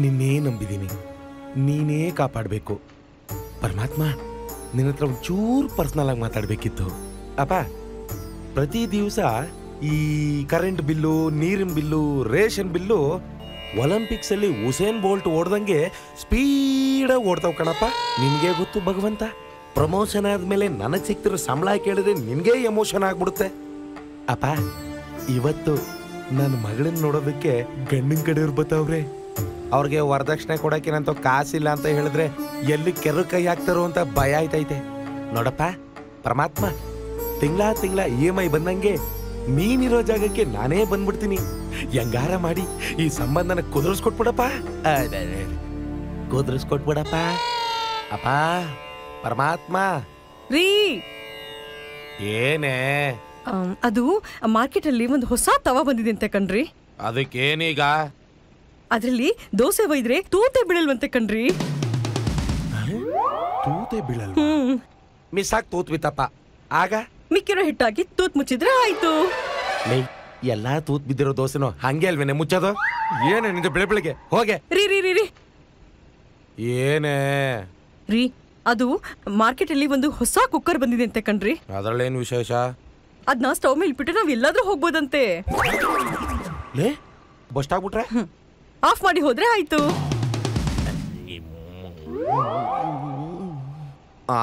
ನಿನ್ನೇ ನಂಬಿದ್ದೀನಿ, ನೀನೇ ಕಾಪಾಡಬೇಕು. ಪರಮಾತ್ಮ, ನಿನ್ನ ಹತ್ರ ಒಂಚೂರು ಪರ್ಸನಲ್ ಆಗಿ ಮಾತಾಡಬೇಕಿತ್ತು. ಅಪ್ಪ, ಪ್ರತಿ ದಿವಸ ಈ ಕರೆಂಟ್ ಬಿಲ್ಲು, ನೀರಿನ ಬಿಲ್ಲು, ರೇಷನ್ ಬಿಲ್ಲು ಒಲಿಂಪಿಕ್ಸ್ ಅಲ್ಲಿ ಉಸೇನ್ ಬೋಲ್ಟ್ ಓಡ್ದಂಗೆ ಸ್ಪೀಡಾಗಿ ಓಡ್ತಾವ್ ಕಣಪ್ಪ. ನಿನ್ಗೆ ಗೊತ್ತು ಭಗವಂತ, ಪ್ರಮೋಷನ್ ಆದ್ಮೇಲೆ ನನಗ್ ಸಿಕ್ತಿರೋ ಸಂಬಳ ಕೇಳಿದ್ರೆ ನಿನ್ಗೆ ಎಮೋಷನ್ ಆಗ್ಬಿಡುತ್ತೆ. ಅಪ್ಪ, ಇವತ್ತು ನನ್ನ ಮಗಳನ್ನ ನೋಡೋದಕ್ಕೆ ಗಂಡಿನ ಕಡೆಯವ್ರು ಬರ್ತಾವ್ರೆ. ಅವ್ರಿಗೆ ವರದಕ್ಷಿಣೆ ಕೊಡಕ್ಕೇನಂತ ಕಾಸಿಲ್ಲ ಅಂತ ಹೇಳಿದ್ರೆ ಎಲ್ಲಿ ಕೆರ ಕೈ ಹಾಕ್ತಾರೋ ಅಂತ ಭಯ ಆಯ್ತೈತೆ. ನೋಡಪ್ಪ ಪರಮಾತ್ಮ, ತಿಂಗಳ EMI ಬಂದಂಗೆ ನೀನಿರೋ ಜಾಗಕ್ಕೆ ನಾನೇ ಬಂದ್ಬಿಡ್ತೀನಿ. ಹೆಂಗಾರ ಮಾಡಿ ಈ ಸಂಬಂಧನ ಕುದುರಿಸ್ಕೊಟ್ಬಿಡಪ್ಪ, ಕುದುರಿಸ್ಕೊಟ್ಬಿಡಪ್ಪ. ಅಪ್ಪ ಪರಮಾತ್ಮ. ರೀ, ಏನೇ ಅದು ಮಾರ್ಕೆಟ್ ಅಲ್ಲಿ ಒಂದು ಹೊಸ ತವಾ ಬಂದಿದೆ ಅಂತ ಕಣ್ರಿ. ಅದಕ್ಕೇನೀಗ? ಅದ್ರಲ್ಲಿ ದೋಸೆ ಒಯ್ದ್ರೆ ತೂತೆ ಬೀಳಲ್ವಂತೆ ಕಣ್ರಿ. ತೂತೆ ಬೀಳಲ್ವ? ಮಿಸ್ ಆಗಿ ತೂತ್ ಬಿತ್ತಪ್ಪ. ಆಗ ಮಿಕ್ಕಿರೋ ಹಿಟ್ಟಾಕಿ ತೂತ್ ಮುಚ್ಚಿದ್ರೆ ಆಯ್ತು. ಎಲ್ಲಾ ತೂತ್ ಬಿದ್ದಿರೋ ದೋಸೆನೋ ಹಂಗೆ ಅಲ್ವೇನೆ ಮುಚ್ಚೋದು? ಏನೇನಿದೆ ಬೆಳಿಗ್ಗೆ ಹೋಗೆ. ರೀ ರೀ ರೀ ರೀ ಏನೇ ರೀ, ಅದು ಮಾರ್ಕೆಟ್ ಅಲ್ಲಿ ಒಂದು ಹೊಸ ಕುಕ್ಕರ್ ಬಂದಿದೆ ಅಂತ ಕಣ್ರಿ. ಅದ್ರಲ್ಲೇನು ವಿಶೇಷ? ಅದನ್ನ ಸ್ಟವ್ ಮೇಲೆ ಇಟ್ಬಿಟ್ಟು ನಾವ್ ಎಲ್ಲಾದ್ರೂ ಹೋಗ್ಬೋದಂತೆ. ಬಸ್ಟ್ ಆಗ್ಬಿಟ್ರೆ ಆಫ್ ಮಾಡಿ ಹೋದ್ರೆ ಆಯ್ತು.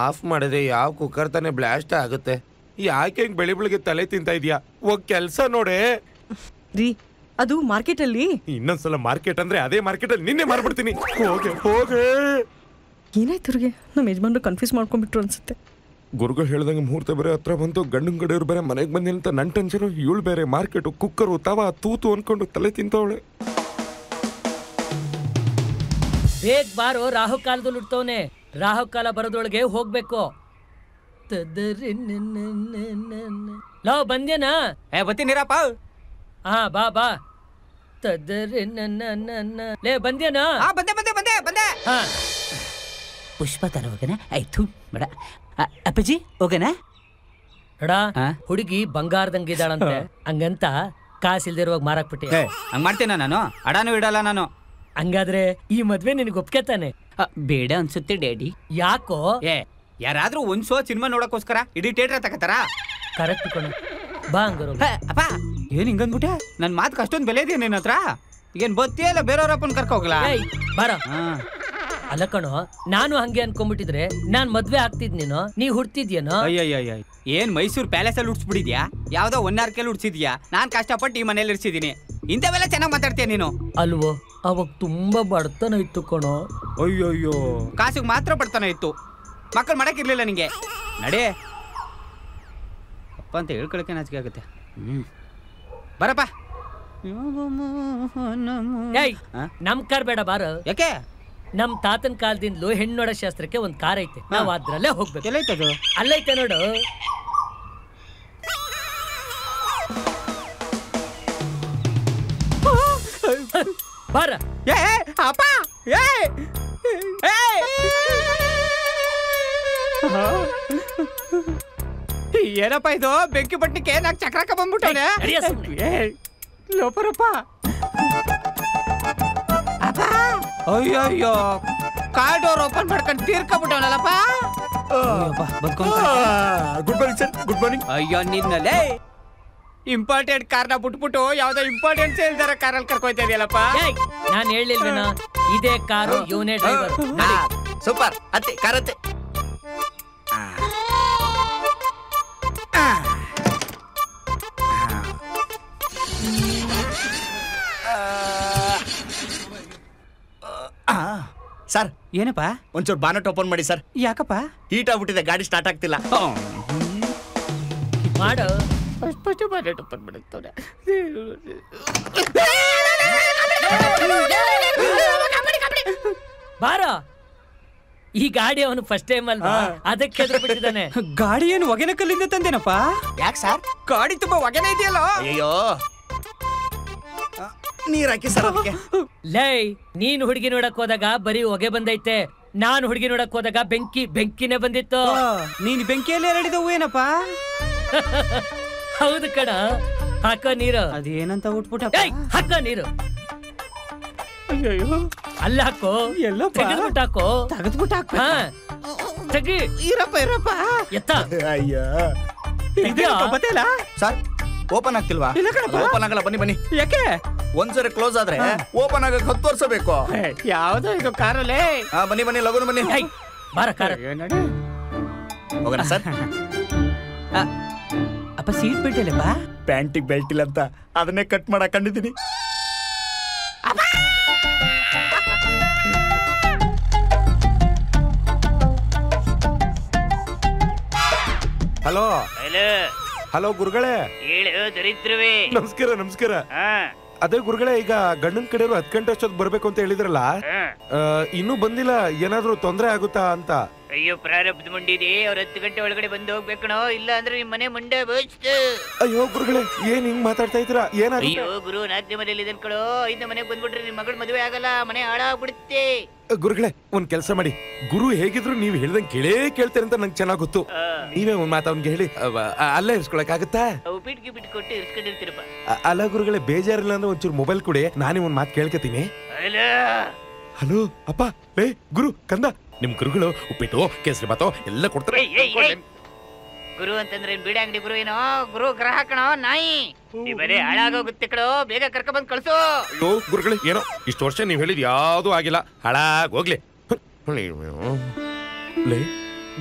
ಆಫ್ ಮಾಡಿದ್ರೆ ಯಾವ ಕುಕ್ಕರ್ ತಾನೇ ಬ್ಲಾಸ್ಟ್ ಆಗುತ್ತೆ? ಯಾಕೆ ಹಿಂಗ್ ಬೆಳಿಗ್ಗೆ ತಲೆ ತಿಂತ ಇದೀಯಾ? ಹೋಗ್ ಕೆಲ್ಸ ನೋಡೆ. ರೀ, ಅದು ಮಾರ್ಕೆಟ್ ಅಲ್ಲಿ. ಇನ್ನೊಂದ್ಸಲ ಮಾರ್ಕೆಟ್ ಅಂದ್ರೆ ಅದೇ ಮಾರ್ಕೆಟ್ ಅಲ್ಲಿ ನಿನ್ನೆ ಮಾರ್ಬಿಡ್ತೀನಿ. ಹೋಗೆ ಹೋಗೆ. ಏನಾಯ್ತು ಅವ್ರಿಗೆ? ನಮ್ಮ ಯಜಮಾನ್ರು ಕನ್ಫ್ಯೂಸ್ ಮಾಡ್ಕೊಂಡ್ಬಿಟ್ರು ಅನ್ಸುತ್ತೆ. ಗುರುಗಳು ಹೇಳ್ದಂಗೆ ಮುಹೂರ್ತ ಬೇರೆ ಹತ್ರ ಬಂತು, ಗಂಡನ ಕಡೆಯವ್ರು ಬೇರೆ ಮನೆಗೆ ಬಂದಿಲ್ಲ ಅಂತ ನನ್ ಟೆನ್ಷನ್. ಇವಳು ಬೇರೆ ಮಾರ್ಕೆಟು, ಕುಕ್ಕರು, ತವಾ, ತೂತು ಅನ್ಕೊಂಡು ತಲೆ ತಿಂತವಳೆ. ಬೇಗ ಬಾರೋ, ರಾಹುಕಾಲದಲ್ಲಿ ಉಡ್ತವನೆ. ರಾಹುಕಾಲ ಬರೋದ್ರೊಳಗೆ ಹೋಗ್ಬೇಕು. ಲೋ ಬಂದ್ಯನಾ? ಬತ್ತೀನಿರಪ್ಪ. ಹಾ ಬಾ ಬಾ. ಲೇ ಬಂದ್ಯನಾ? ಬಂದೆ ಬಂದೆ ಬಂದೆ ಬಂದೆ. ಹಾ, ಪುಷ್ಪ ತರ ಹೋಗನ ಆಯ್ತು ಬೇಡ. ಅಪ್ಪಾಜಿ ಹೋಗನ? ಎಡ ಹುಡುಗಿ ಬಂಗಾರದಂಗಿದ್ದಾಳಂತೆ, ಹಂಗಂತ ಕಾಸಿಲ್ದಿರುವಾಗ ಮಾರಾಕ್ಬಿಟ್ಟಿ. ಹಂಗ್ ಮಾಡ್ತೀನ ನಾನು? ಅಡಾನು ಇಡಲ್ಲ ನಾನು. ಹಂಗಾದ್ರೆ ಈ ಮದ್ವೆ ನಿನಗೆ ಒಪ್ಕೆತಾನೆ? ಬೇಡ ಅನ್ಸುತ್ತೆ ಡ್ಯಾಡಿ. ಯಾಕೋ? ಯಾರಾದ್ರೂ ಒಂದ್ ಶೋ ಸಿನಿಮಾ ನೋಡಕ್ಕೋಸ್ಕರ ಇಡೀ ಥಿಯೇಟರ್ ತಗತಾರ? ಕರೆಕ್ಟ್ ಕಣ. ಬಾ ಹಂಗಾರ. ಅಪ್ಪ ಏನ್ ಹಿಂಗಂದ್ಬಿಟ್ಟೆ? ನನ್ ಮಾತ್ಗೆ ಅಷ್ಟೊಂದು ಬೆಲೆ ಇದೆಯಾ ನಿನ್ನ ಹತ್ರ? ಈಗೇನ್ ಬತ್ತಿಯೇ ಇಲ್ಲ ಬೇರೆಯವ್ರಪ್ಪನ್ ಕರ್ಕ ಹೋಗ್ಲಾ? ಬಾರ. ಅಲ್ಲ ಕಣೋ, ನಾನು ಹಂಗೆ ಅನ್ಕೊಂಡ್ಬಿಟ್ಟಿದ್ರೆ ನಾನ್ ಮದ್ವೆ ಆಗ್ತಿದ್ ನೀ ಹುಡ್ತಿದ್ಯೇನೋ? ಅಯ್ಯಯ್ಯ, ಏನ್ ಮೈಸೂರ್ ಪ್ಯಾಲೇಸ್ ಅಲ್ಲಿ ಉಡ್ಸ್ಬಿಟ್ಟಿದ್ಯಾ? ಯಾವ್ದೋ ಒನ್ನಾರ್ಕೆಲ್ ಉಡ್ಸಿದ್ಯಾ? ನಾನ್ ಕಷ್ಟಪಟ್ಟು ಈ ಮನೇಲಿ ಇರ್ಸಿದೀನಿ. ಇಂಥವೆಲ್ಲ ಚೆನ್ನಾಗ್ ಮಾತಾಡ್ತೀಯ ನೀನು. ಅಲ್ವೋ, ಅವಾಗ ತುಂಬಾ ಬಡತನ ಇತ್ತು ಕಣೋ. ಅಯ್ಯೋಯ್ಯೋ, ಕಾಸಿಗೆ ಮಾತ್ರ ಬಡತನ ಇತ್ತು, ಮಕ್ಕಳು ಮಾಡಕ್ಕಿರ್ಲಿಲ್ಲ ನಿಂಗೆ. ನಡೆ ಅಪ್ಪ ಅಂತ ಹೇಳ್ಕೊಳಕ್ಕೆ ನಾಚಿಕೆ ಆಗುತ್ತೆ. ಬರಪ್ಪ. ನಮ್ ಕಾರ್ ಬೇಡ ಬಾರ. ಯಾಕೆ? ನಮ್ ತಾತನ ಕಾಲದಿಂದಲೂ ಹೆಣ್ಣೋಡ ಶಾಸ್ತ್ರಕ್ಕೆ ಒಂದ್ ಕಾರ್ ಐತೆ, ನಾವ್ ಅದ್ರಲ್ಲೇ ಹೋಗ್ಬೇಕು. ಎಲ್ಲೈತದು? ಅಲ್ಲೈತೆ ನೋಡು. ಬಾರ. ಅಪ್ಪ ಏನಪ್ಪ ಇದು? ಬೆಂಕಿ ಬಟ್ಟಕ್ಕೆ ನಾಕ್ ಚಕ್ರಕ ಬಂದ್ಬಿಟ್ಟವನೆ. ಲೋಪರಪ್ಪ. ಅಯ್ಯಯ್ಯೋ, ಕಾರ್ ಡೋರ್ ಓಪನ್ ಮಾಡ್ಕೊಂಡು ತೀರ್ಕೊಂಡ್ಬಿಟ್ಟವನಲ್ಲಪ್ಪ. Good morning sir. Good morning. ಅಯ್ಯೋ ನಿನ್ನಲ್ಲೇ ಇಂಪಾರ್ಟೆಂಟ್ ಕಾರ್ನ ಬಿಟ್ಬಿಟ್ಟು ಯಾವ್ದೋ ಇಂಪಾರ್ಟೆಂಟ್ ಸೇಲ್ದಾರ ಕಾರಲ್ಲಿ ಕರ್ಕೊಯ್ತಾ ಇದೆಯಲ್ಲಪ್ಪ. ನಾನ್ ಹೇಳಿಲ್ವೇನ ಇದೇ ಕಾರು, ಇವನೇ ಡ್ರೈವರ್. ಸೂಪರ್. ಅತ್ತೆ ಕಾರತ್ತೆ. ಸರ್ ಏನಪ್ಪ? ಒಂಚೂರು ಬಾನಟ್ ಓಪನ್ ಮಾಡಿ ಸರ್. ಯಾಕಪ್ಪ? ಹೀಟ್ ಆಗ್ಬಿಟ್ಟಿದೆ, ಗಾಡಿ ಸ್ಟಾರ್ಟ್ ಆಗ್ತಿಲ್ಲ. ಮಾಡು. Bonnet open ಮಾಡುತ್ತವ್ರೆ. ಬಾರ. ಈ ಗಾಡಿ ಅವನು ಫಸ್ಟ್ ಟೈಮ್ ಅಲ್ವಾ, ಅದಕ್ಕೆ ಬಿಟ್ಟಿದ್ದಾನೆ. ಗಾಡಿ ಏನು ಒಗೆನ ಕಲ್ಲಿಂದ ತಂದೇನಪ್ಪ? ಯಾಕೆ ಸರ್? ಗಾಡಿ ತುಂಬಾ ಒಗೆನ ಇದೆಯಲ್ಲ. ಅಯ್ಯೋ, ನೀರ್ ಹಾಕಿ ಸರ್ ಅದಕ್ಕೆ. ಲೈ, ನೀನ್ ಹುಡುಗಿ ನೋಡಕ್ ಹೋದಾಗ ಬರೀ ಹೊಗೆ ಬಂದೈತೆ, ನಾನು ಹುಡುಗಿ ನೋಡಕ್ ಹೋದಾಗ ಬೆಂಕಿನೇ ಬಂದಿತ್ತು. ನೀನ್ ಬೆಂಕಿಯಲ್ಲಿ ಎರಡಿದವು ಏನಪ್ಪ? ಹೌದು ಕಣ. ಹಾಕೋ ನೀರು. ಅದೇನಂತ ಉಟ್ಬಿಟ್ಟ? ಹಾಕೋ ನೀರು. ಅಲ್ಲ ಹಾಕೋ ಎಲ್ಲಪ್ಪ? ತೆಗೆದ್ಬಿಟ್ಟಾಕೋ. ತೆಗೆದ್ಬಿಟ್ಟು ಹಾಕ. ಹಾ ತೆಗಿ. ಇರಪ್ಪ ಎತ್ತ ಅಯ್ಯ ತೆಗ್ದ್ಯಾ? ಬತ್ತಿಲ್ಲ ಸರ್ ಓಪನ್ ಆಗ್ತಿಲ್ವಾ? ಇಲ್ಲ ಕಣಪ್ಪ. ಓಪನ್ ಆಗಲ್ಲ, ಬನ್ನಿ ಯಾಕೆ? ಒಂದ್ಸರಿ ಕ್ಲೋಸ್ ಆದ್ರೆ ಓಪನ್ ಆಗಕ್ 10 ವರ್ಷ ಬೇಕು. ಯಾವ್ದೋ ಇದು ಕಾರಲ್ಲೇ. ಬನ್ನಿ ಲಗುನು ಬನ್ನಿ. ಏಯ್, ಬಾರ ಕಾರ. ಹೋಗೋಣ ಸರ್. ಅಪ್ಪ ಸೀಟ್ ಬಿಟ್ಟಿಲ್ಲಪ್ಪ. ಪ್ಯಾಂಟಿಗೆ ಬೆಲ್ಟ್ ಇಲ್ಲ ಅಂತ ಅದನ್ನೇ ಕಟ್ ಮಾಡಕ್ ಕಂಡಿದ್ದೀನಿ. ಹಲೋ ಹಲೋ ಗುರುಗಳೇ. ಹೇಳು ದರಿದ್ರವೇ. ನಮಸ್ಕಾರ. ಅದೇ ಗುರುಗಳೇ, ಈಗ ಗಂಡನ ಕಡೆಯವರು 10 ಗಂಟೆ ಅಷ್ಟೊತ್ತು ಬರ್ಬೇಕು ಅಂತ ಹೇಳಿದ್ರಲ್ಲ, ಇನ್ನೂ ಬಂದಿಲ್ಲ. ಏನಾದ್ರೂ ತೊಂದರೆ ಆಗುತ್ತಾ ಅಂತ? ಅಯ್ಯೋ ಪ್ರಾರಬ್ಧ ಮುಂಡಿದೆ, ಅವ್ರ 10 ಗಂಟೆ ಒಳಗಡೆ ಬಂದು ಹೋಗ್ಬೇಕಣೋ, ಇಲ್ಲ ಅಂದ್ರೆ ನಿಮ್ ಮನೆ ಮುಂಡೆ ಬೋಚ್ತು. ಅಯ್ಯೋ ಗುರುಗಳೇ, ಏನ್ ಹಿಂಗ್ ಮಾತಾಡ್ತಾ ಇದ್ದೀರಾ? ಏನಾಗುತ್ತೆ? ಅಯ್ಯೋ ಗುರು 4ನೇ ಮನೇಲಿ ಇದನ್ ಕಣೋ, 5ನೇ ಮನೆಗೆ ಬಂದ್ಬಿಟ್ರೆ ನಿಮ್ ಮಗಳ ಮದುವೆ ಆಗಲ್ಲ, ಮನೆ ಹಾಳಾಗ್ಬಿಡುತ್ತೆ. ಗುರುಗಳೇ, ಒಂದ್ ಕೆಲಸ ಮಾಡಿ. ಗುರು ಹೇಗಿದ್ರು ನೀವ್ ಹೇಳ್ದಂಗ್ ಕೇಳ್ತೀರಿ ಅಂತ ನಂಗೆ ಚೆನ್ನಾಗ್ ಗೊತ್ತು. ನೀವೇ ಒಂದ್ ಮಾತು ಅವ್ನ್ಗೆ ಹೇಳಿ ಅಲ್ಲೇ ಇರ್ಸ್ಕೊಳಕ್ ಆಗುತ್ತಾ? ಉಪ್ಪಿಟ್ಗೆ ಬಿಟ್ಟು ಕೊಟ್ಟು ಇರ್ಸ್ಕೊಂಡಿರ್ತೀರಪ್ಪ. ಅಲ್ಲ ಗುರುಗಳೇ, ಬೇಜಾರಿಲ್ಲ ಅಂದ್ರೆ ಒಂಚೂರು ಮೊಬೈಲ್ ಕೊಡಿ, ನಾನೇ ಒಂದ್ ಮಾತು ಕೇಳ್ಕತೀನಿ. ಹಲೋ ಅಪ್ಪ, ಲೇ ಗುರು ಕಂದ, ನಿಮ್ ಗುರುಗಳು ಉಪ್ಪಿಟ್ಟು ಕೇಸರಿ ಬಾತು ಎಲ್ಲ ಕೊಡ್ತಾರೆ. ಗುರು ಅಂತಂದ್ರೆ ಬೀಡಿ ಅಂಗಡಿ ಗುರು ಏನೋ, ಗುರು ಗ್ರಾಹಕಣೋ ನಾಯಿ. ಈ ಬರೀ ಹಾಳಾಗೋಗುತ್ತೆ ಕಣೋ, ಬೇಗ ಕರ್ಕ ಬಂದ್ ಕಳ್ಸು. ಅಯ್ಯೋ ಗುರುಗಳೇ, ಏನೋ ಇಷ್ಟು ವರ್ಷ ನೀವ್ ಹೇಳಿದ್ ಯಾವ್ದೂ ಆಗಿಲ್ಲ, ಹಾಳಾಗ್ ಹೋಗ್ಲಿ. ಲೇ,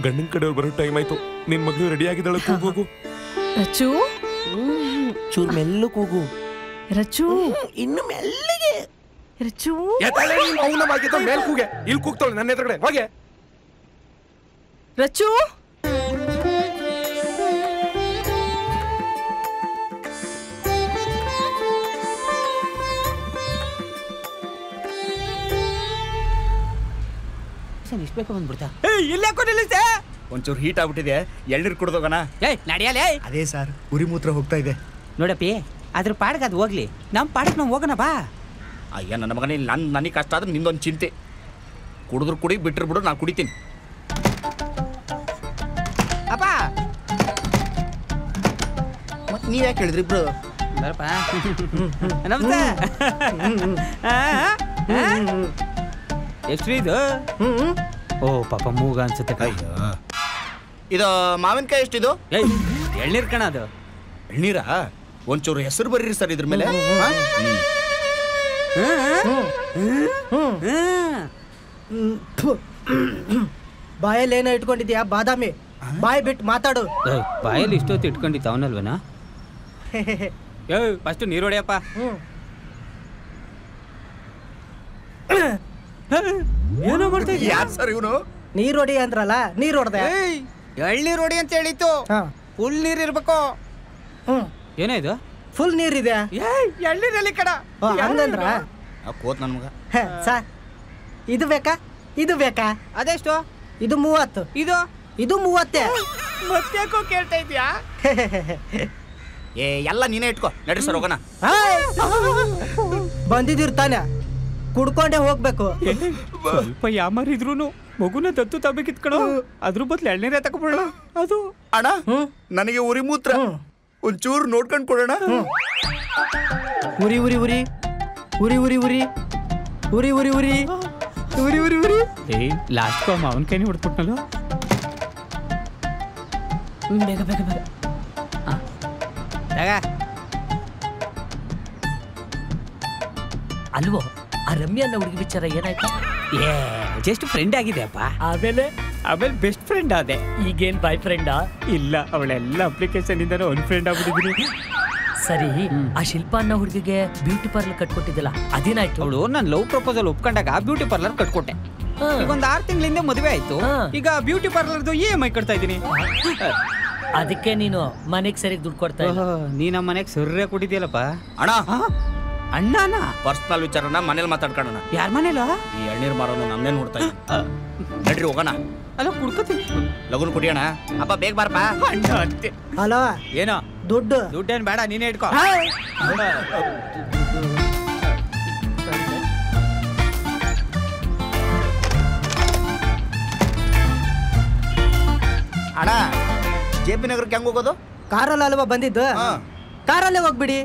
ಗಂಡನ್ ಕಡೆಯವ್ರು ಬರೋ ಟೈಮ್ ಆಯ್ತು. ನಿನ್ ಮಗಳು ರೆಡಿ ಆಗಿದ್ದಾಳೆ, ಕೂಗೋಗು. ರಚು ಚೂರ್ ಮೆಲ್ಲು ಕೂಗು. ರಚು ಇನ್ನು ಮೆಲ್ಲಿಗೆ. ರಚು ಮೌನವಾಗಿದ್ದ ಮೇಲ್ ಕೂಗೆ, ಇಲ್ಲಿ ಕೂಗ್ತಾಳೆ ನನ್ನ ಎದುರುಗಡೆ. ಹೋಗೆ ರಚು. ಇಷ್ಟ ಬೇಕು ಬಂದ್ಬಿಡ್ತಾ. ಇಲ್ಲ ಒಂಚೂರು ಹೀಟ್ ಆಗ್ಬಿಟ್ಟಿದೆ, ಎಳ್ನೀರು ಕುಡ್ದೋಗೋಣ. ನಡಿಯಲೇ. ಅದೇ ಸರ್, ಉರಿ ಮೂತ್ರ ಹೋಗ್ತಾ ಇದೆ. ನೋಡಪ್ಪಿ, ಅದ್ರ ಪಾಡಕ್ಕೆ ಅದು ಹೋಗ್ಲಿ, ನಮ್ಮ ಪಾಡಕ್ಕೆ ನಾವು ಹೋಗೋಣ ಬಾ. ಅಯ್ಯ ನನ್ನ ಮಗನೇ, ನನಗೆ ಕಷ್ಟ ಆದ್ರೆ ನಿಂದೊಂದು ಚಿಂತೆ. ಕುಡಿದ್ರು ಕುಡಿ, ಬಿಟ್ರು ಬಿಡು, ನಾನು ಕುಡಿತೀನಿ. ಅಪ್ಪ ಮತ್ತೆ ನೀವ್ ಯಾಕೆ ಹೇಳಿದ್ರಿ ಇಬ್ರು? ಬರಪ್ಪ. ನಮಸ್ತೆ. ಎಷ್ಟು ಇದು? ಓ ಪಾಪ ಮೂಗ ಅನ್ಸುತ್ತೆ. ಇದು ಮಾವಿನಕಾಯಿ ಎಷ್ಟಿದು? ಎಳ್ನೀರ್ ಕಣ ಅದು. ಎಳ್ನೀರಾ? ಒಂಚೂರು ಹೆಸರು ಬರೀರಿ ಸರ್ ಇದ್ರ ಮೇಲೆ. ಬಾಯಲ್ಲಿ ಏನೋ ಇಟ್ಕೊಂಡಿದ್ಯಾ ಬಾದಾಮಿ? ಬಾಯಿ ಬಿಟ್ಟು ಮಾತಾಡು. ಬಾಯಲ್ಲಿ ಇಷ್ಟೊತ್ತು ಇಟ್ಕೊಂಡಿತ್ತು ಅವನಲ್ವನ? ಫಸ್ಟ್ ನೀರು ಹೊಡೆಯಪ್ಪ. ಏನೋ ಮಾಡ್ತಾ ಇದ್ದೀಯ? ಯಾರು ಸರ್ ಇವನು? ನೀರ್ ಹೊಡಿ ಅಂದ್ರಲ್ಲ, ನೀರ್ ಹೊಡೆದೆ. ಎಳ್ನೀರು ಹೊಡಿ ಅಂತ ಹೇಳಿತ್ತು. ಫುಲ್ ನೀರ್ ಇರ್ಬೇಕು. ಏನೇ ಇದು? ಫುಲ್ ನೀರಿದೆ. ಎಳ್ನೀರಲ್ಲಿ ಕಡ ಹಂಗಂದ್ರ ಕೋತ್ ನನ್ ಮಗ. ಸಾ ಇದು ಬೇಕಾ, ಇದು ಬೇಕಾ? ಅದೆಷ್ಟು? ಇದು 30. ಇದು ಇದು 30. ಮತ್ತ್ಯಾಕೋ ಕೇಳ್ತಾ ಇದ್ಯಾ? ಎಲ್ಲ ನೀನೇ ಇಟ್ಕೋ, ನಡ್ರಿ ಸರ್ ಹೋಗೋಣ. ಬಂದಿದಿರ್ತಾನೆ, ಕುಡ್ಕೊಂಡೆ ಹೋಗ್ಬೇಕು. ಸ್ವಲ್ಪ ಯಾಮಾರಿದ್ರು ಮಗುನ ದತ್ತು ತಗೋಬೇಕಿತ್ ಕಣೋ, ಅದ್ರ ಬದ್ಲು ಎಳ್ನೀರೇ ತಗೊಬಿಡೋಣ. ಅದು ಅಣ್ಣ, ನನಗೆ ಉರಿ ಮೂತ್ರ ಒಂಚೂರು ನೋಡ್ಕೊಂಡು ಕೊಡೋಣ. ಉರಿ ಉರಿ ಉರಿ ಉರಿ ಉರಿ ಉರಿ ಉರಿ ಉರಿ ಉರಿ ಉರಿ ಉರಿ ಉರಿ. ಲಾಸ್ಟ್ ಮಾವನ್ ಕೈನಿ ಹೊಡ್ಕೊಟ್ನಲ್ಲ. ಬೇಗ ಬೇಗ ಬೇಗ. ಅಲ್ವೋ, ಆ ರಮ್ಯಾ ಅನ್ನೋ ಹುಡುಗಿ ವಿಚಾರ ಏನಾಯ್ತು? ಜಸ್ಟ್ ಫ್ರೆಂಡ್ ಆಗಿದೆ ಅಪ್ಪ. ಆಮೇಲೆ ಬೆಸ್ಟ್ ಫ್ರೆಂಡ್ ಆದೆ. ಈಗೇನ್ ಬಾಯ್ ಫ್ರೆಂಡಾ? ಇಲ್ಲ, ಅವಳೆಲ್ಲ ಅಪ್ಲಿಕೇಶನ್ ಇಂದ ಒನ್ ಫ್ರೆಂಡ್ ಆಗ್ಬಿಟ್ಟಿದ್ದೀನಿ. ಸರಿ, ಆ ಶಿಲ್ಪ ಅನ್ನೋ ಹುಡುಗಿಗೆ ಬ್ಯೂಟಿ ಪಾರ್ಲರ್ ಕಟ್ಕೊಟ್ಟಿದ್ದಲ್ಲ, ಅದೇನಾಯ್ತು? ಅವಳು ನನ್ನ ಲವ್ ಪ್ರಪೋಸಲ್ ಒಪ್ಕೊಂಡಾಗ ಬ್ಯೂಟಿ ಪಾರ್ಲರ್ ಕಟ್ಕೊಟ್ಟೆ. ಈಗ ಒಂದು 6 ತಿಂಗಳಿಂದ ಮದುವೆ ಆಯ್ತು. ಈಗ ಬ್ಯೂಟಿ ಪಾರ್ಲರ್ದು EMI ಕಟ್ತಾ ಇದ್ದೀನಿ. ಅದಕ್ಕೆ ನೀನು ಮನೆಗೆ ಸರಿಗೆ ದುಡ್ಡು ಕೊಡ್ತಾ ಇಲ್ಲ. ನೀ ನಮ್ಮ ಮನೆಗೆ ಸರ್ರೆ ಕೊಟ್ಟಿದ್ಯಲ್ಲಪ್ಪ. ಅಣ್ಣ, ಅಣ್ಣನ ಪರ್ಸನಲ್ ವಿಚಾರನ ಮನೇಲಿ ಮಾತಾಡ್ಕೊಳ್ಳೋಣ. ಯಾರ ಮನೇಲ? ಈ ಎಳ್ನೀರು ಮಾರೋನು ನಮ್ನೇ ನೋಡ್ತಾ ಇದ್ದೀನಿ. ನಡ್ರಿ ಹೋಗೋಣ. ಅಲ್ಲ ಕುಡ್ಕೋತೀನಿ. ಲಗುನ್ ಕುಡಿಯೋಣ. ಅಪ್ಪ ಬೇಗ ಬಾರಪ್ಪ. ಅಣ್ಣ ಅಂತೆ. ಹಲೋ, ಏನೋ ದುಡ್ಡು? ದುಡ್ಡೇನು ಬೇಡ, ನೀನೇ ಇಟ್ಕೋ. ಅಣ್ಣ, JP ನಗರಕ್ಕೆ ಹೆಂಗ್ ಹೋಗೋದು? ಕಾರಲ್ಲಿ ಅಲ್ವಾ ಬಂದಿದ್ದು? ಕಾರಲ್ಲೇ ಹೋಗ್ಬಿಡಿ.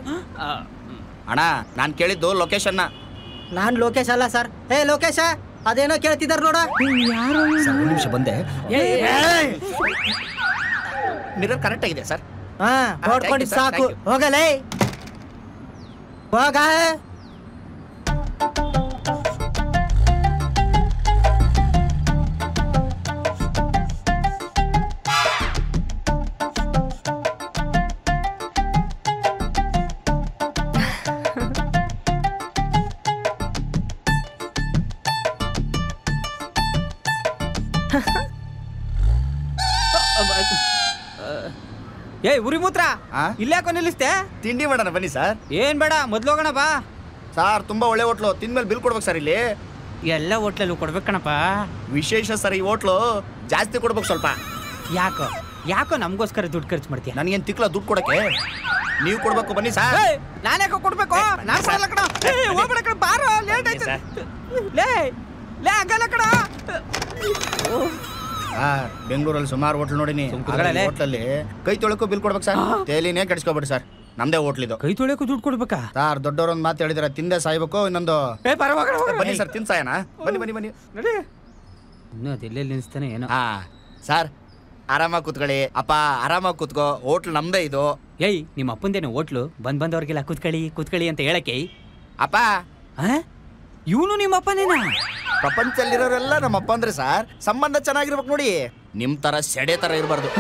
ಅಣ್ಣ, ನಾನು ಕೇಳಿದ್ದು ಲೊಕೇಶನ್ನ. ನಾನ್ ಲೋಕೇಶ್ ಅಲ್ಲ ಸರ್. ಲೋಕೇಶ ಅದೇನೋ ಕೇಳ್ತಿದಾರ ನೋಡ. ಸರ್, ಒಂದ್ ನಿಮಿಷ ಬಂದೆ. ಮಿರರ್ ಕರೆಕ್ಟ್ ಆಗಿದೆ ಸರ್. ಹಾ ನೋಡ್ಕೊಂಡಿದ್ ಸಾಕು. ಹೋಗಲೇ ಹೋಗ. ಉರಿ ಮೂತ್ರ ಇಲ್ಲೇ ಯಾಕೋ ನಿಲ್ಲಿಸ್ತೆ? ತಿಂಡಿ ಮಾಡೋಣ ಬನ್ನಿ ಸರ್. ಏನ್ ಬೇಡ, ಮೊದ್ಲು ಹೋಗೋಣ ಬಾ. ಸರ್ ತುಂಬಾ ಒಳ್ಳೆ ಹೋಟ್ಲು, ತಿಂದ್ಮೇಲೆ ಬಿಲ್ ಕೊಡ್ಬೇಕು ಸರ್. ಇಲ್ಲಿ ಎಲ್ಲ ಹೋಟ್ಲಲ್ಲೂ ಕೊಡ್ಬೇಕಣಪ್ಪ. ವಿಶೇಷ ಸರ್ ಈ ಹೋಟ್ಲು, ಜಾಸ್ತಿ ಕೊಡ್ಬೇಕು ಸ್ವಲ್ಪ. ಯಾಕೋ ನಮಗೋಸ್ಕರ ದುಡ್ಡು ಖರ್ಚು ಮಾಡ್ತೀಯ? ನನಗೇನು ತಿಕ್ಲ ದುಡ್ಡು ಕೊಡಕ್ಕೆ, ನೀವು ಕೊಡ್ಬೇಕು ಬನ್ನಿ ಸರ್. ನಾನ್ಯಾಕೋ ಕೊಡ್ಬೇಕು? ನಾನ್ ಸಾಲ ಕಣ. ಹೋಗ್ಬೇಡ ಕಣ, ಬಾರೋ, ಲೇಟ್ ಆಯ್ತು. ಲೇ ಆಗಲ್ಲ ಕಣ. ಬೆಂಗಳೂರಲ್ಲಿ ಸುಮಾರು ಹೋಟ್ಲ್ ನೋಡಿನಿ. ಹೋಟ್ಲಲ್ಲಿ ಕೈ ತೊಳಕು ಬಿಲ್ ಕೊಡ್ಬೇಕು ಸರ್. ತೇಲಿನೇ ಕೆಡಿಸ್ಕೊಬಿಡಿ ಸರ್, ನಮ್ದೇ ಹೋಟ್ಲಿದು. ಕೈ ತೊಳೆಯಕ್ಕೂ ದುಡ್ಡು ಕೊಡ್ಬೇಕಾ ಸರ್? ದೊಡ್ಡವ್ರೊಂದು ಮಾತು ಹೇಳಿದಾರೆ, ತಿಂದೆ ಸಾಯ್ಬೇಕು. ಇನ್ನೊಂದು ಬನ್ನಿ ಸರ್, ತಿನ್ ಸಾಯನ. ಬನ್ನಿ ನೋಡಿ. ಇನ್ನು ಅದೆಲ್ಲೆಲ್ಲಿ ನಿಲ್ಸ್ತಾನೆ ಏನೋ. ಸರ್ ಆರಾಮಾಗಿ ಕೂತ್ಕೊಳ್ಳಿ ಅಪ್ಪ, ಆರಾಮಾಗಿ ಕೂತ್ಕೋ. ಹೋಟ್ಲ್ ನಮ್ದೇ ಇದು. ನಿಮ್ಮ ಅಪ್ಪಂದೇನು ಹೋಟ್ಲು? ಬಂದವ್ರಿಗೆಲ್ಲ ಕೂತ್ಕೊಳ್ಳಿ ಅಂತ ಹೇಳಕ್ಕೆ ಅಪ್ಪ. ಇವನು ನಿಮ್ಮ ಅಪ್ಪನೇನಾ? ಪ್ರಪಂಚದಲ್ಲಿರೋರೆಲ್ಲ ನಮ್ಮ ಅಪ್ಪ ಅಂದ್ರೆ ಸರ್, ಸಂಬಂಧ ಚೆನ್ನಾಗಿರ್ಬೇಕು ನೋಡಿ. ನಿಮ್ ತರ ಸೆಡೆ ತರ ಇರಬಾರ್ದು.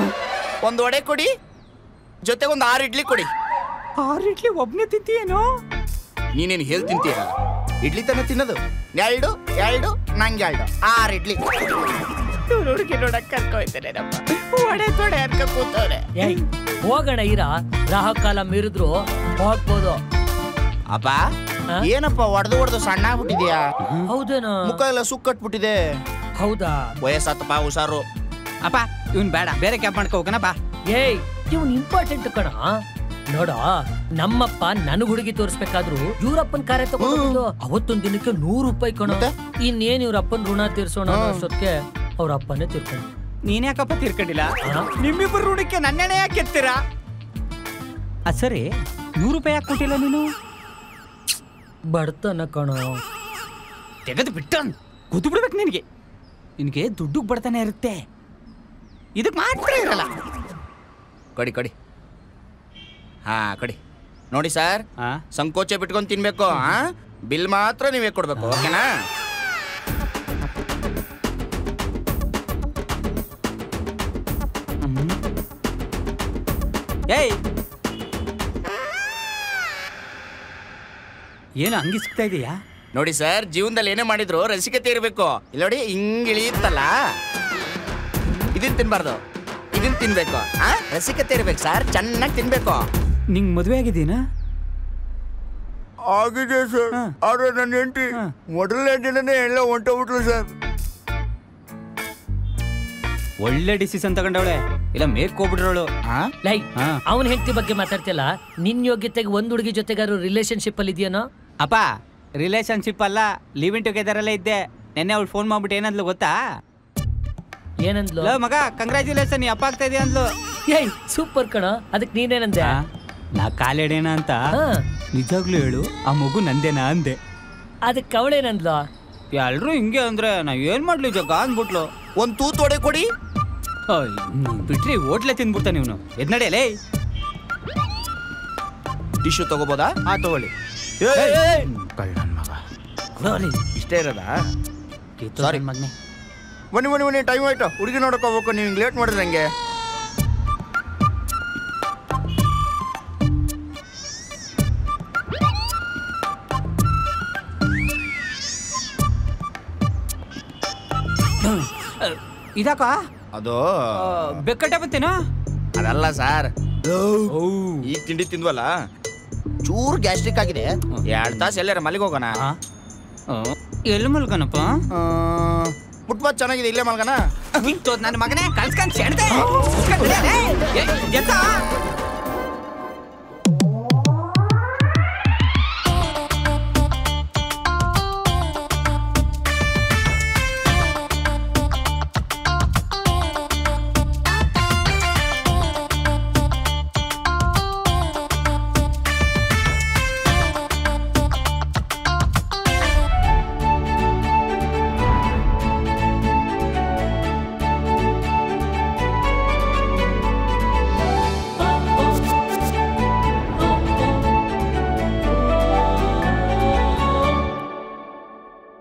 ಒಂದು ವಡೆ ಕೊಡಿ, ಜೊತೆಗೆ ಒಂದು 6 ಇಡ್ಲಿ ಕೊಡಿ. 6 ಇಡ್ಲಿ ಒಬ್ನೇ ತಿಂತೀಯೇನೋ? ನೀನೇನು ಹೇಳ್ ತಿಂತೀಯ? ಇಡ್ಲಿ ತಾನೇ ತಿನ್ನೋದು. 2 ನಂಗೆ 6 ಇಡ್ಲಿ. ಹುಡುಗಿ ನೋಡಕ್ ಕರ್ಕೊಯ್ತಾನೇನಪ್ಪ. ಒಡೆ ತೊಡೆ ಅನ್ಕ ಕೂತವ್ರೆ. ಹೋಗೋಣ ಇರ, ರಾಹ ಕಾಲ ಮೀರಿದ್ರು ಹೋಗ್ಬೋದು. ಅಪ್ಪ ಏನಪ್ಪ ಹೊಡೆದು ಸಣ್ಣ ಆಗ್ಬಿಟ್ಟಿದ್ಯಾ? ಹೌದೇನೋ? ಮುಖ ಎಲ್ಲ ಸುಕ್ಕಟ್ಬಿಟ್ಟಿದೆ. ಹೌದಾ? ವಯಸ್ಸಾತಪ್ಪ, ಹುಷಾರು. ಅಪ್ಪ ಇವ್ನ್ ಬೇಡ, ಬೇರೆ ಕ್ಯಾಬ್ ಮಾಡ್ಕೊ ಹೋಗೋಣ ಬಾ. ಇವ್ನ್ ಇಂಪಾರ್ಟೆಂಟ್ ಕಣ. ನೋಡ, ನಮ್ಮಪ್ಪ ನನಗ್ ಹುಡುಗಿ ತೋರಿಸ್ಬೇಕಾದ್ರು ಇವ್ರಪ್ಪನ್ ಕಾರ್ಯ ತಗೊಂಡು ಅವತ್ತೊಂದ್ ದಿನಕ್ಕೆ 100 ರೂಪಾಯಿ ಕಣ. ಇನ್ನೇನ್ ಇವ್ರಪ್ಪನ್ ಋಣ ತೀರ್ಸೋಣ ಅಷ್ಟೊತ್ತಿಗೆ ಅವ್ರ ಅಪ್ಪನೇ ತೀರ್ಕೊಂಡು. ನೀನ್ ಯಾಕಪ್ಪ ತೀರ್ಕೊಂಡಿಲ್ಲ? ನಿಮ್ಮಿಬ್ಬರು ಋಣಕ್ಕೆ ನನ್ನೆಣೆ ಯಾಕೆ ಎತ್ತೀರಾ? ಸರಿ, 100 ರೂಪಾಯಿ ಯಾಕೆ ಕೊಟ್ಟಿಲ್ಲ ನೀನು? ಬಡತನ ಕಣ. ತೆಗೆದು ಬಿಟ್ಟ ಕೂತು ಬಿಡ್ಬೇಕು ನಿನಗೆ ದುಡ್ಡು ಬಡತನ ಇರುತ್ತೆ, ಇದಕ್ ಮಾತ್ರ ಇರಲ್ಲ. ಕಡಿ ಕಡಿ ನೋಡಿ ಸರ್, ಸಂಕೋಚ ಬಿಟ್ಕೊಂಡು ತಿನ್ಬೇಕು. ಬಿಲ್ ಮಾತ್ರ ನೀವೇ ಕೊಡ್ಬೇಕು, ಓಕೆನಾ? ಏನು ಹಂಗಿ ಸಿಗ್ತಾ ಇದೆಯಾ? ನೋಡಿ ಸರ್, ಜೀವನದಲ್ಲಿ ಏನೇ ಮಾಡಿದ್ರು ರಸಿಕತೆ ಇರಬೇಕು. ಇಲ್ಲ ನೋಡಿ, ಹಿಂಗಿಳಿಯುತ್ತಲ್ಲ, ಇದನ್ ತಿನ್ಬಾರ್ದು, ಇದನ್ ತಿನ್ಬೇಕು. ರಸಿಕತೆ ಇರ್ಬೇಕು ಸರ್, ಚೆನ್ನಾಗಿ ತಿನ್ಬೇಕು. ನಿಂಗ್ ಮದುವೆ ಆಗಿದ್ದೀನಾ? ಆಗಿದೆ ಸರ್, ಆದ್ರೆ ನನ್ನ ಹೆಂಡತಿ ಮೊದಲನೇ ದಿನನೇ ಎಲ್ಲ ಹೊಂಟೋಗ್ಬಿಟ್ಲು ಸರ್. ಒಳ್ಳೆ ಡಿಸಿಷನ್ ತಗೊಂಡವಳೆ, ಇಲ್ಲ ಮೇಲ್ಕೋಗ್ಬಿಟ್ರವಳು. ಅವನ್ ಹೆಂಡತಿ ಬಗ್ಗೆ ಮಾತಾಡ್ತಿಲ್ಲ. ನಿನ್ ಯೋಗ್ಯತೆಗೆ ಒಂದ್ ಹುಡುಗಿ ಜೊತೆಗಾರು ರಿಲೇಶನ್ಶಿಪ್ ಅಲ್ಲಿ ಇದೆಯೇನೋ? ಅಪ್ಪ ರಿಲೇಶನ್ಶಿಪ್ ಅಲ್ಲ, ಲಿವಿಂಗ್ ಟುಗೆದರ್ ಅಲ್ಲೇ ಇದ್ದೆ. ನೆನ್ನೆ ಅವಳು ಫೋನ್ ಮಾಡ್ಬಿಟ್ಟು ಏನಂದ್ಲು ಗೊತ್ತಾ? ಏನಂದ್ಲು? ಮಗ ಕಂಗ್ರಾಚುಲೇಷನ್, ಅಪ್ಪ ಆಗ್ತಾ ಇದೆಯಾ ಅಂದ್ಲು. ಸೂಪರ್ ಕಣ. ಅದಕ್ಕೆ ನೀನೇನಂದೆ? ನಾ ಕಾಲೆಡೇನ ಅಂತ. ನಿಜಾಗ್ಲೂ ಹೇಳು, ಆ ಮಗು ನಂದೇನಾ ಅಂದೆ. ಅದಕ್ಕೆ ಅವಳೇನಂದ್ಲು? ಎಲ್ರು ಹಿಂಗೆ ಅಂದ್ರೆ ನಾ ಏನ್ ಮಾಡ್ಲಿ ಜಗ ಅಂದ್ಬಿಟ್ಲು. ಒಂದ್ ತೂತ್ ಒಡೆ ಕೊಡಿ. ಬಿಟ್ರಿ ಹೋಟ್ಲೆ ತಿಂದ್ಬಿಡ್ತಾನೆ ಇವನು. ಎದ್ ನಡೆಯಲೇ. ಟಿಶ್ಯೂ ತಗೋಬೋದಾ? ತಗೊಳ್ಳಿ. ಕಳ್ಳನ್ ಮಗ ಇಷ್ಟೇ ಇರೋದಾ? ಸಾರಿ ಮಗನೆ. ಬನ್ನಿ, ಟೈಮ್ ಆಯ್ತು. ಹುಡುಗಿ ನೋಡಕ್ ಹೋಗ್ಬೇಕು, ನೀವು ಲೇಟ್ ಮಾಡಿದ್ರೆ ಹಂಗೆ. ಇದಕ್ಕ ಅದು ಬೆಕ್ಕಟ್ಟೆ ಬಂತೇನೋ? ಅದಲ್ಲ ಸರ್, ಈಗ ತಿಂಡಿ ತಿಂದ್ವಲ್ಲ, ಚೂರ್ ಗ್ಯಾಸ್ಟ್ರಿಕ್ ಆಗಿದೆ. 2 ತಾಸು ಎಲ್ಲಾರ ಮಲ್ಲಿಗೆ ಹೋಗೋಣ. ಎಲ್ಲಿ ಮಲ್ಕನಪ್ಪ? ಫುಟ್ಪಾತ್ ಚೆನ್ನಾಗಿದೆ, ಇಲ್ಲೇ ಮಲ್ಗನ. ನನ್ನ ಮಗನೇ ಕಲ್ಸ್ಕೊಂಡ್